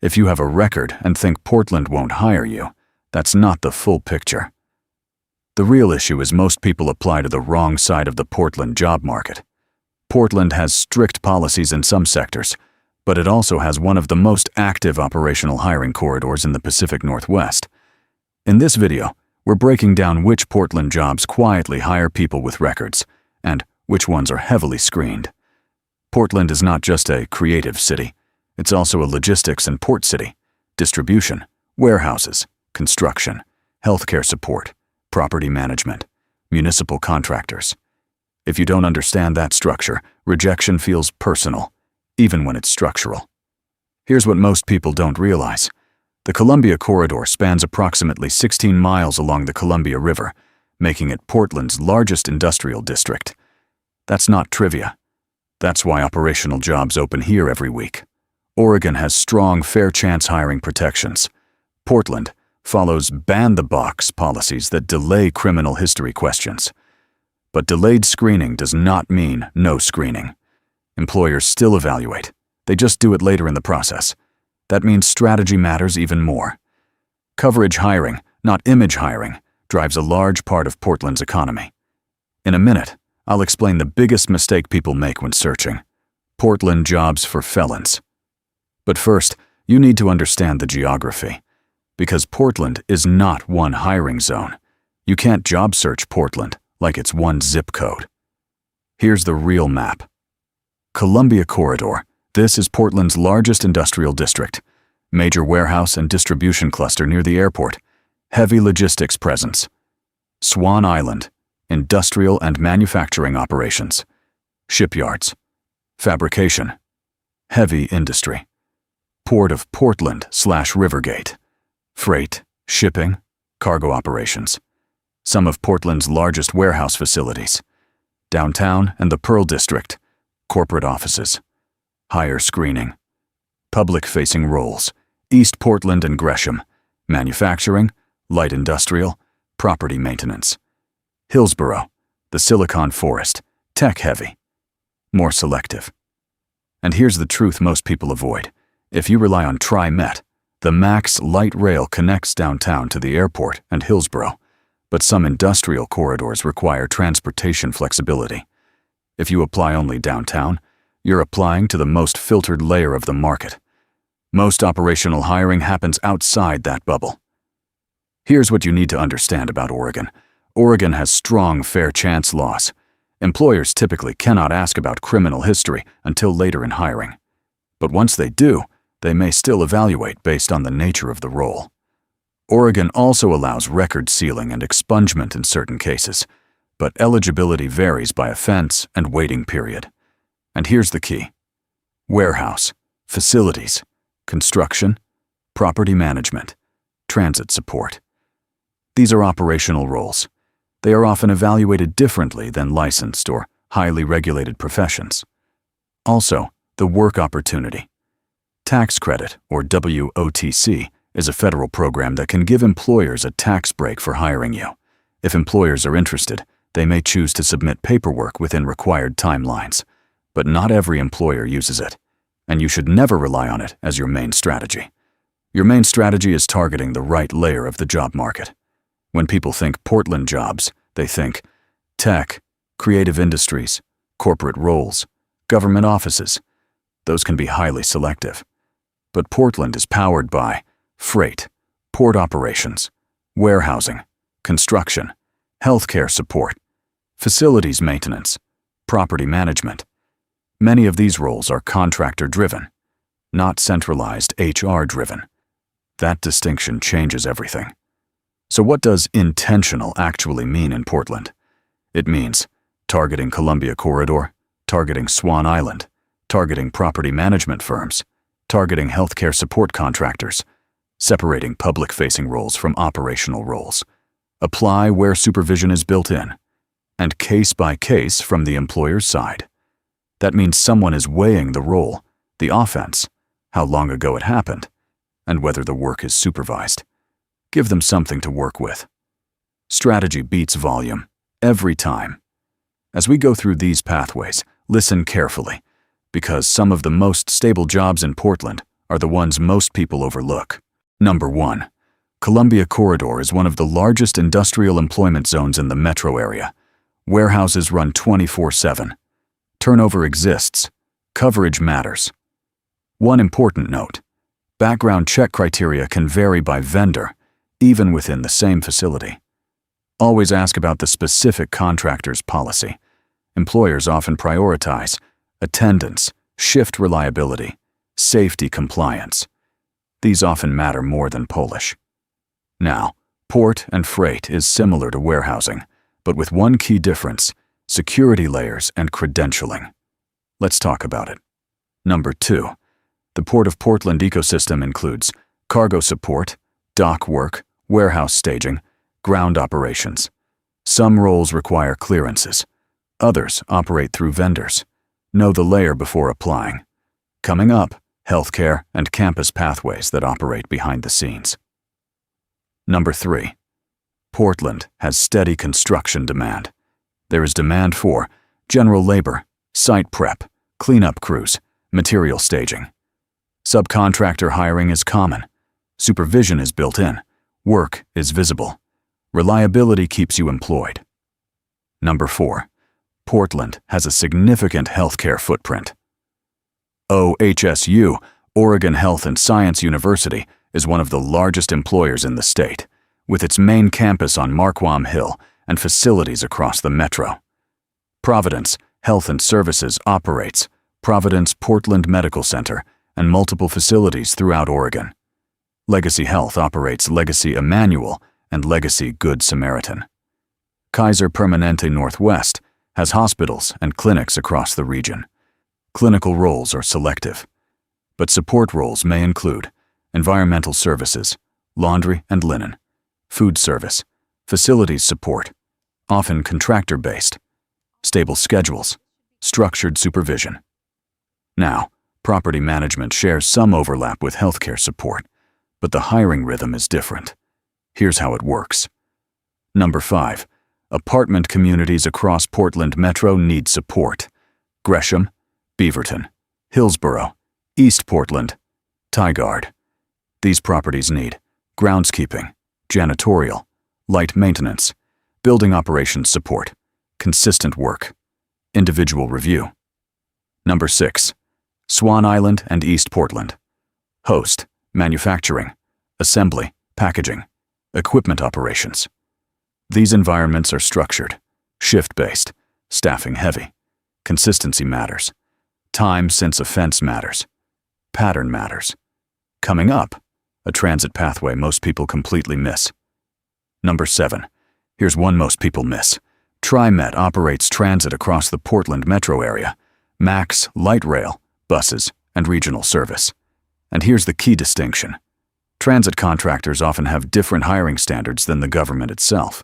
If you have a record and think Portland won't hire you, that's not the full picture. The real issue is most people apply to the wrong side of the Portland job market. Portland has strict policies in some sectors, but it also has one of the most active operational hiring corridors in the Pacific Northwest. In this video, we're breaking down which Portland jobs quietly hire people with records, and which ones are heavily screened. Portland is not just a creative city, it's also a logistics and port city, distribution, warehouses, construction, healthcare support, property management, municipal contractors. If you don't understand that structure, rejection feels personal, even when it's structural. Here's what most people don't realize. The Columbia Corridor spans approximately 16 miles along the Columbia River, making it Portland's largest industrial district. That's not trivia. That's why operational jobs open here every week. Oregon has strong fair chance hiring protections. Portland follows ban-the-box policies that delay criminal history questions. But delayed screening does not mean no screening. Employers still evaluate. They just do it later in the process. That means strategy matters even more. Coverage hiring, not image hiring, drives a large part of Portland's economy. In a minute, I'll explain the biggest mistake people make when searching. Portland jobs for felons. But first, you need to understand the geography. Because Portland is not one hiring zone. You can't job search Portland like it's one zip code. Here's the real map. Columbia Corridor. This is Portland's largest industrial district. Major warehouse and distribution cluster near the airport. Heavy logistics presence. Swan Island. Industrial and manufacturing operations. Shipyards. Fabrication. Heavy industry. Port of Portland/Rivergate. Freight, shipping, cargo operations. Some of Portland's largest warehouse facilities. Downtown and the Pearl District. Corporate offices. Hire screening. Public-facing roles. East Portland and Gresham. Manufacturing, light industrial, property maintenance. Hillsborough, the Silicon Forest, tech-heavy. More selective. And here's the truth most people avoid. If you rely on Tri-Met, the MAX light rail connects downtown to the airport and Hillsborough, but some industrial corridors require transportation flexibility. If you apply only downtown, you're applying to the most filtered layer of the market. Most operational hiring happens outside that bubble. Here's what you need to understand about Oregon. Oregon has strong fair chance laws. Employers typically cannot ask about criminal history until later in hiring. But once they do, they may still evaluate based on the nature of the role. Oregon also allows record sealing and expungement in certain cases, but eligibility varies by offense and waiting period. And here's the key. Warehouse, facilities, construction, property management, transit support. These are operational roles. They are often evaluated differently than licensed or highly regulated professions. Also, the work opportunity. Tax credit, or WOTC, is a federal program that can give employers a tax break for hiring you. If employers are interested, they may choose to submit paperwork within required timelines. But not every employer uses it, and you should never rely on it as your main strategy. Your main strategy is targeting the right layer of the job market. When people think Portland jobs, they think tech, creative industries, corporate roles, government offices. Those can be highly selective. But Portland is powered by freight, port operations, warehousing, construction, healthcare support, facilities maintenance, property management. Many of these roles are contractor-driven, not centralized HR-driven. That distinction changes everything. So what does intentional actually mean in Portland? It means targeting Columbia Corridor, targeting Swan Island, targeting property management firms, targeting healthcare support contractors, separating public-facing roles from operational roles. Apply where supervision is built in, and case by case from the employer's side. That means someone is weighing the role, the offense, how long ago it happened, and whether the work is supervised. Give them something to work with. Strategy beats volume, every time. As we go through these pathways, listen carefully, because some of the most stable jobs in Portland are the ones most people overlook. Number 1. Columbia Corridor is one of the largest industrial employment zones in the metro area. Warehouses run 24/7. Turnover exists. Coverage matters. One important note: background check criteria can vary by vendor, even within the same facility. Always ask about the specific contractor's policy. Employers often prioritize attendance, shift reliability, safety compliance. These often matter more than Polish. Now, port and freight is similar to warehousing, but with one key difference: security layers and credentialing. Let's talk about it. Number 2. The Port of Portland ecosystem includes cargo support, dock work, warehouse staging, ground operations. Some roles require clearances. Others operate through vendors. Know the layer before applying. Coming up, healthcare and campus pathways that operate behind the scenes. Number 3. Portland has steady construction demand. There is demand for general labor, site prep, cleanup crews, material staging. Subcontractor hiring is common. Supervision is built in. Work is visible. Reliability keeps you employed. Number 4. Portland has a significant healthcare footprint. OHSU, Oregon Health and Science University, is one of the largest employers in the state, with its main campus on Marquam Hill and facilities across the metro. Providence Health and Services operates Providence Portland Medical Center and multiple facilities throughout Oregon. Legacy Health operates Legacy Emmanuel and Legacy Good Samaritan. Kaiser Permanente Northwest has hospitals and clinics across the region. Clinical roles are selective, but support roles may include environmental services, laundry and linen, food service, facilities support, often contractor-based, stable schedules, structured supervision. Now, property management shares some overlap with healthcare support, but the hiring rhythm is different. Here's how it works. Number 5. Apartment communities across Portland Metro need support. Gresham, Beaverton, Hillsborough, East Portland, Tigard. These properties need groundskeeping, janitorial, light maintenance, building operations support, consistent work, individual review. Number 6. Swan Island and East Portland. Host, manufacturing, assembly, packaging, equipment operations. These environments are structured, shift-based, staffing heavy. Consistency matters. Time since offense matters. Pattern matters. Coming up, a transit pathway most people completely miss. Number 7. Here's one most people miss. TriMet operates transit across the Portland metro area. MAX, light rail, buses, and regional service. And here's the key distinction. Transit contractors often have different hiring standards than the government itself.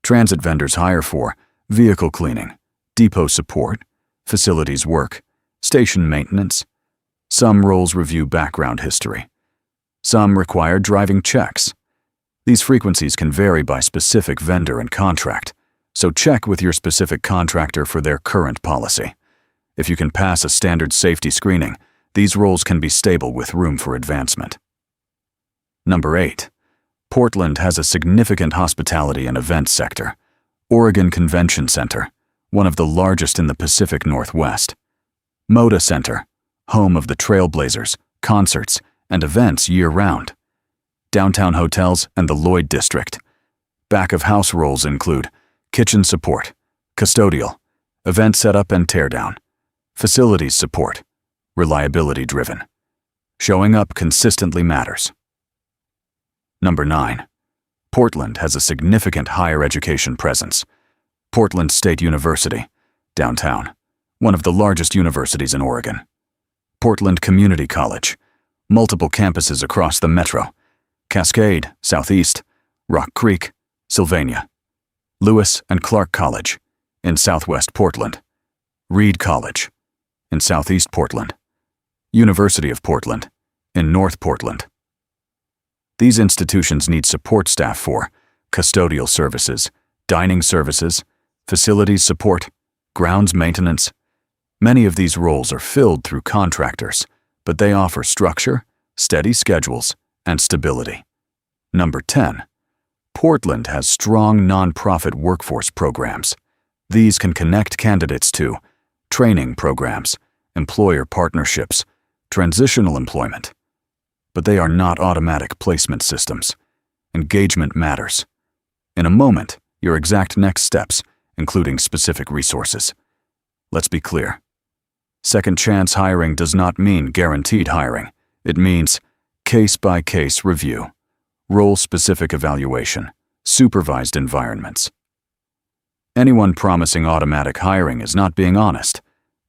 Transit vendors hire for vehicle cleaning, depot support, facilities work, station maintenance. Some roles review background history. Some require driving checks. These frequencies can vary by specific vendor and contract, so check with your specific contractor for their current policy. If you can pass a standard safety screening, these roles can be stable with room for advancement. Number 8. Portland has a significant hospitality and events sector. Oregon Convention Center, one of the largest in the Pacific Northwest. Moda Center, home of the Trailblazers, concerts, and events year-round. Downtown hotels and the Lloyd District. Back-of-house roles include kitchen support, custodial, event setup and teardown, facilities support, reliability-driven. Showing up consistently matters. Number 9. Portland has a significant higher education presence. Portland State University, downtown, one of the largest universities in Oregon. Portland Community College, multiple campuses across the metro. Cascade, Southeast, Rock Creek, Sylvania. Lewis and Clark College, in Southwest Portland. Reed College, in Southeast Portland. University of Portland, in North Portland. These institutions need support staff for custodial services, dining services, facilities support, grounds maintenance. Many of these roles are filled through contractors, but they offer structure steady schedules, and stability. Number 10. Portland has strong nonprofit workforce programs. These can connect candidates to training programs, employer partnerships, transitional employment. But they are not automatic placement systems. Engagement matters. In a moment, your exact next steps, including specific resources. Let's be clear. Second chance hiring does not mean guaranteed hiring. It means case-by-case review, role-specific evaluation, supervised environments. Anyone promising automatic hiring is not being honest.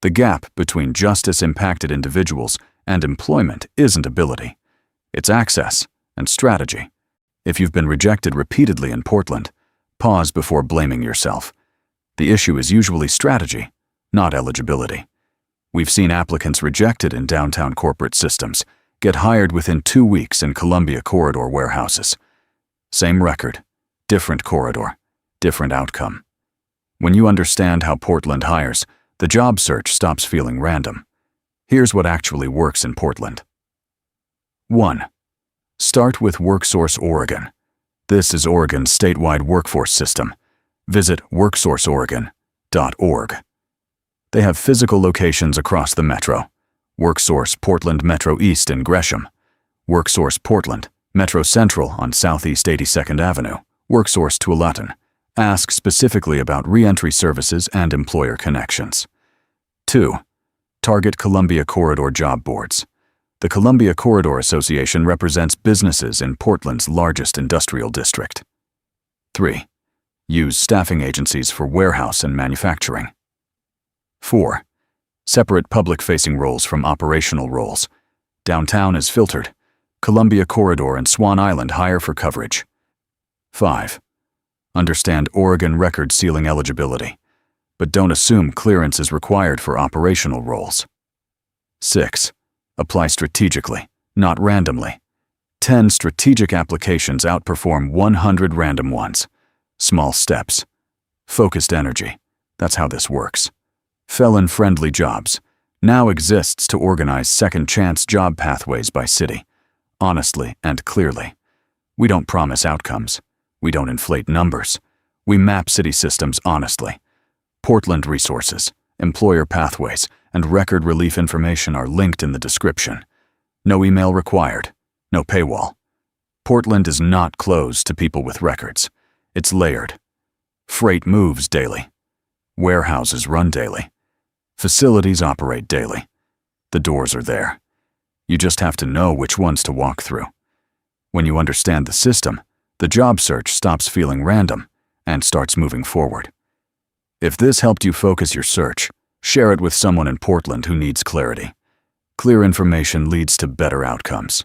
The gap between justice-impacted individuals and employment isn't ability. It's access and strategy. If you've been rejected repeatedly in Portland, pause before blaming yourself. The issue is usually strategy, not eligibility. We've seen applicants rejected in downtown corporate systems get hired within 2 weeks in Columbia Corridor warehouses. Same record, different corridor, different outcome. When you understand how Portland hires, the job search stops feeling random. Here's what actually works in Portland. 1. Start with WorkSource Oregon. This is Oregon's statewide workforce system. Visit worksourceoregon.org. They have physical locations across the metro. WorkSource Portland Metro East in Gresham. WorkSource Portland, Metro Central on Southeast 82nd Avenue. WorkSource Tualatin. Ask specifically about reentry services and employer connections. 2. Target Columbia Corridor job boards. The Columbia Corridor Association represents businesses in Portland's largest industrial district. 3. Use staffing agencies for warehouse and manufacturing. 4. Separate public-facing roles from operational roles. Downtown is filtered. Columbia Corridor and Swan Island hire for coverage. 5. Understand Oregon record sealing eligibility, but don't assume clearance is required for operational roles. 6. Apply strategically, not randomly. 10 strategic applications outperform 100 random ones. Small steps. Focused energy. That's how this works. Felon-friendly jobs now exists to organize second-chance job pathways by city, honestly and clearly. We don't promise outcomes. We don't inflate numbers. We map city systems honestly. Portland resources, employer pathways, and record relief information are linked in the description. No email required. No paywall. Portland is not closed to people with records. It's layered. Freight moves daily. Warehouses run daily. Facilities operate daily. The doors are there. You just have to know which ones to walk through. When you understand the system, the job search stops feeling random and starts moving forward. If this helped you focus your search, share it with someone in Portland who needs clarity. Clear information leads to better outcomes.